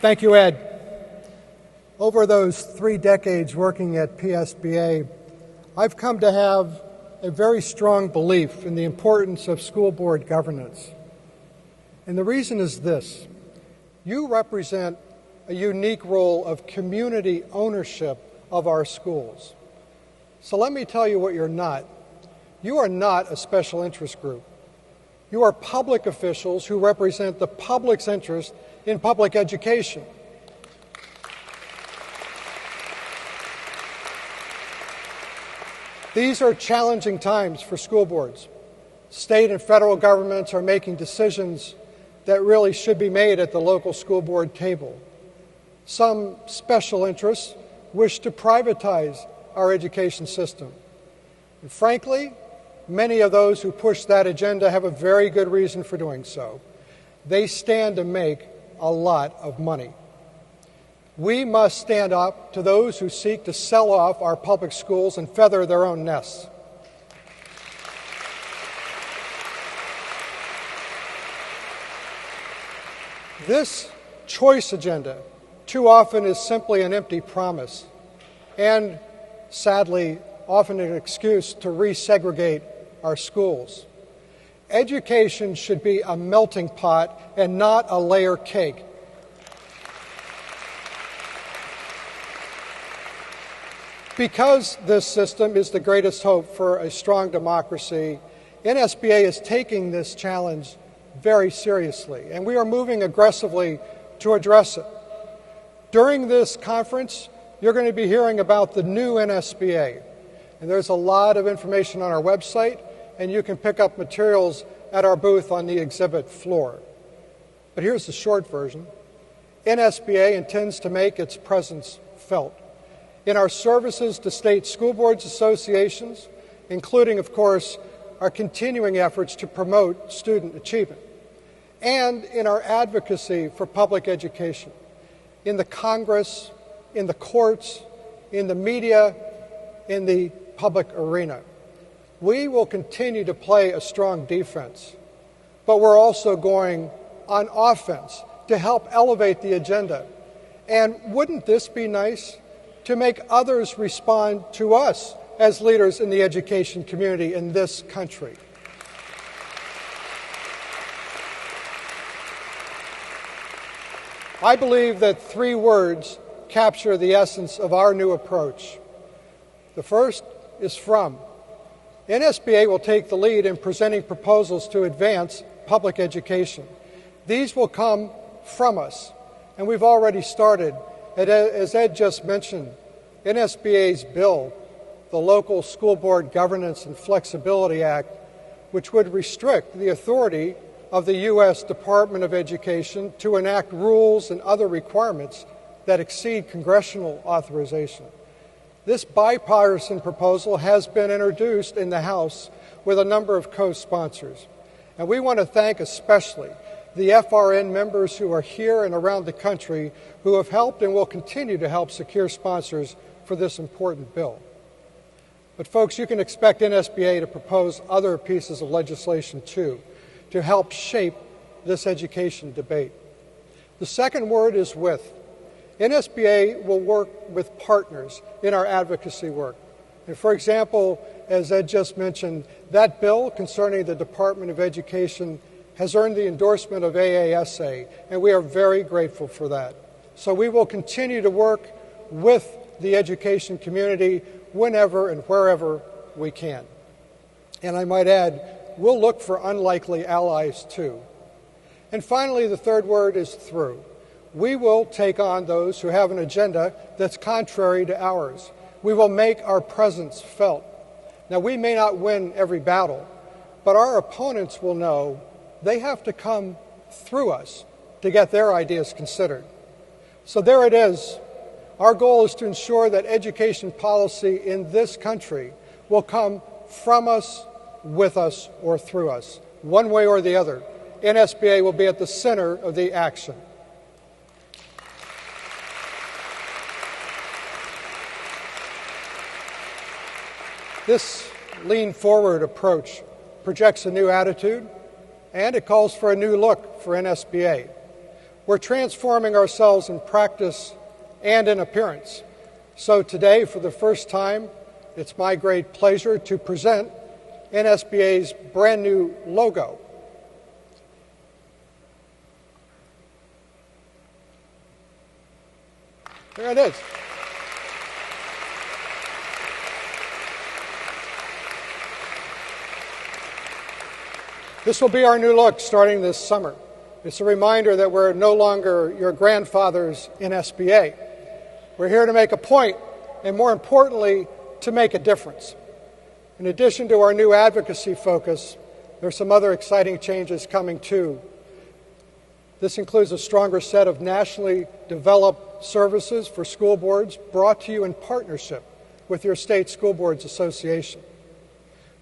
Thank you, Ed. Over those 3 decades working at PSBA, I've come to have a very strong belief in the importance of school board governance. And the reason is this: you represent a unique role of community ownership of our schools. So let me tell you what you're not. You are not a special interest group. You are public officials who represent the public's interest in public education. These are challenging times for school boards. State and federal governments are making decisions that really should be made at the local school board table. Some special interests wish to privatize our education system. And frankly, many of those who push that agenda have a very good reason for doing so. They stand to make a lot of money. We must stand up to those who seek to sell off our public schools and feather their own nests. This choice agenda too often is simply an empty promise and, sadly, often an excuse to resegregate our schools. Education should be a melting pot and not a layer cake. Because this system is the greatest hope for a strong democracy, NSBA is taking this challenge very seriously, and we are moving aggressively to address it. During this conference, you're going to be hearing about the new NSBA, and there's a lot of information on our website, and you can pick up materials at our booth on the exhibit floor. But here's the short version. NSBA intends to make its presence felt in our services to state school boards associations, including, of course, our continuing efforts to promote student achievement, and in our advocacy for public education, in the Congress, in the courts, in the media, in the public arena. We will continue to play a strong defense, but we're also going on offense to help elevate the agenda. And wouldn't this be nice? To make others respond to us as leaders in the education community in this country. I believe that 3 words capture the essence of our new approach. The first is from. NSBA will take the lead in presenting proposals to advance public education. These will come from us, and we've already started. As Ed just mentioned, NSBA's bill, the Local School Board Governance and Flexibility Act, which would restrict the authority of the U.S. Department of Education to enact rules and other requirements that exceed congressional authorization. This bipartisan proposal has been introduced in the House with a number of co-sponsors. And we want to thank especially the FRN members who are here and around the country who have helped and will continue to help secure sponsors for this important bill. But folks, you can expect NSBA to propose other pieces of legislation too to help shape this education debate. The second word is with. NSBA will work with partners in our advocacy work. And for example, as Ed just mentioned, that bill concerning the Department of Education has earned the endorsement of AASA, and we are very grateful for that. So we will continue to work with the education community whenever and wherever we can. And I might add, we'll look for unlikely allies too. And finally, the third word is through. We will take on those who have an agenda that's contrary to ours. We will make our presence felt. Now, we may not win every battle, but our opponents will know they have to come through us to get their ideas considered. So there it is. Our goal is to ensure that education policy in this country will come from us, with us, or through us. One way or the other, NSBA will be at the center of the action. This lean-forward approach projects a new attitude, and it calls for a new look for NSBA. We're transforming ourselves in practice and in appearance. So today, for the first time, it's my great pleasure to present NSBA's brand new logo. There it is. This will be our new look starting this summer. It's a reminder that we're no longer your grandfather's NSBA. We're here to make a point, and more importantly, to make a difference. In addition to our new advocacy focus, there are some other exciting changes coming too. This includes a stronger set of nationally developed services for school boards brought to you in partnership with your state school boards association.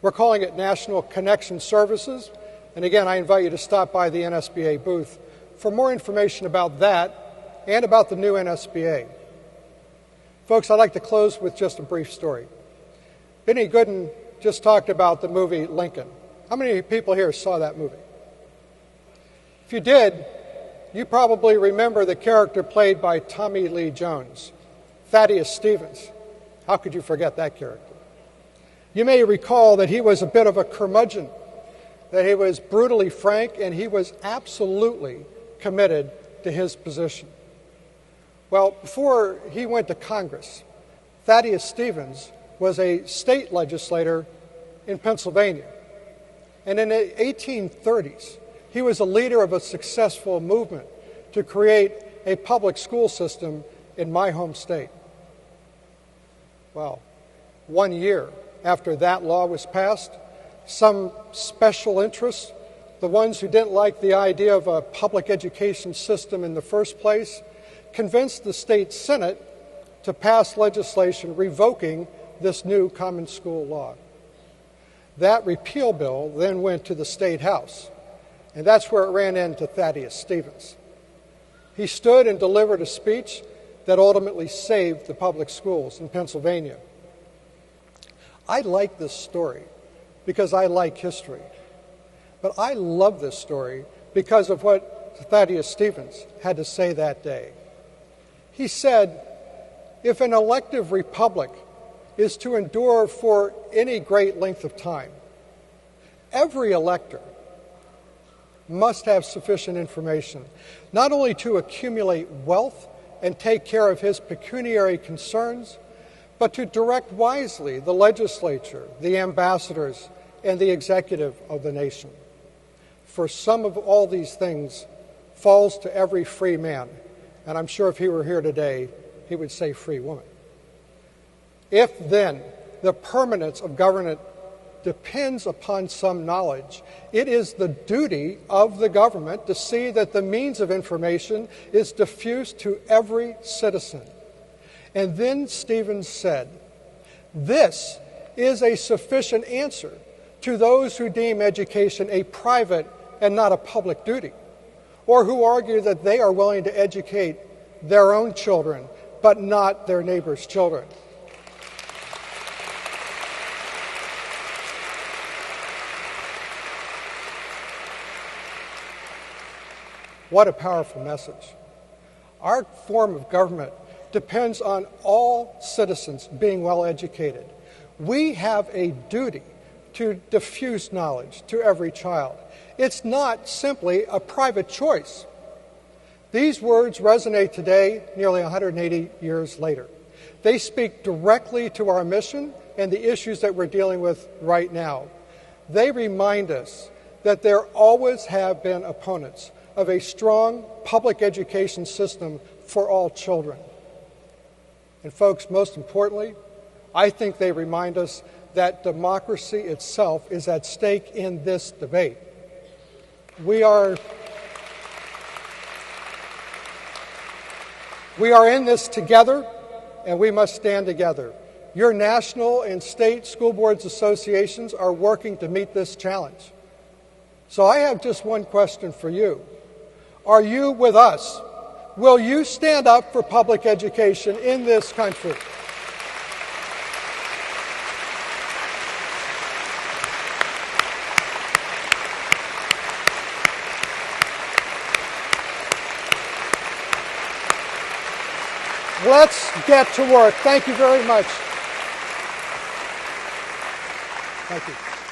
We're calling it National Connection Services, and again, I invite you to stop by the NSBA booth for more information about that and about the new NSBA. Folks, I'd like to close with just a brief story. Benny Goodin just talked about the movie Lincoln. How many people here saw that movie? If you did, you probably remember the character played by Tommy Lee Jones, Thaddeus Stevens. How could you forget that character? You may recall that he was a bit of a curmudgeon, that he was brutally frank, and he was absolutely committed to his position. Well, before he went to Congress, Thaddeus Stevens was a state legislator in Pennsylvania. And in the 1830s, he was a leader of a successful movement to create a public school system in my home state. Well, 1 year after that law was passed, some special interests, the ones who didn't like the idea of a public education system in the first place, convinced the state Senate to pass legislation revoking this new common school law. That repeal bill then went to the state house, and that's where it ran into Thaddeus Stevens. He stood and delivered a speech that ultimately saved the public schools in Pennsylvania. I like this story because I like history. But I love this story because of what Thaddeus Stevens had to say that day. He said, if an elective republic is to endure for any great length of time, every elector must have sufficient information, not only to accumulate wealth and take care of his pecuniary concerns, but to direct wisely the legislature, the ambassadors, and the executive of the nation. For some of all these things falls to every free man, and I'm sure if he were here today, he would say free woman. If then the permanence of government depends upon some knowledge, it is the duty of the government to see that the means of information is diffused to every citizen. And then Stevens said, this is a sufficient answer to those who deem education a private and not a public duty, or who argue that they are willing to educate their own children, but not their neighbors' children. What a powerful message. Our form of government depends on all citizens being well educated. We have a duty to diffuse knowledge to every child. It's not simply a private choice. These words resonate today, nearly 180 years later. They speak directly to our mission and the issues that we're dealing with right now. They remind us that there always have been opponents of a strong public education system for all children. And folks, most importantly, I think they remind us that democracy itself is at stake in this debate. We are in this together, and we must stand together. Your national and state school boards associations are working to meet this challenge. So I have just one question for you. Are you with us? Will you stand up for public education in this country? Let's get to work. Thank you very much. Thank you.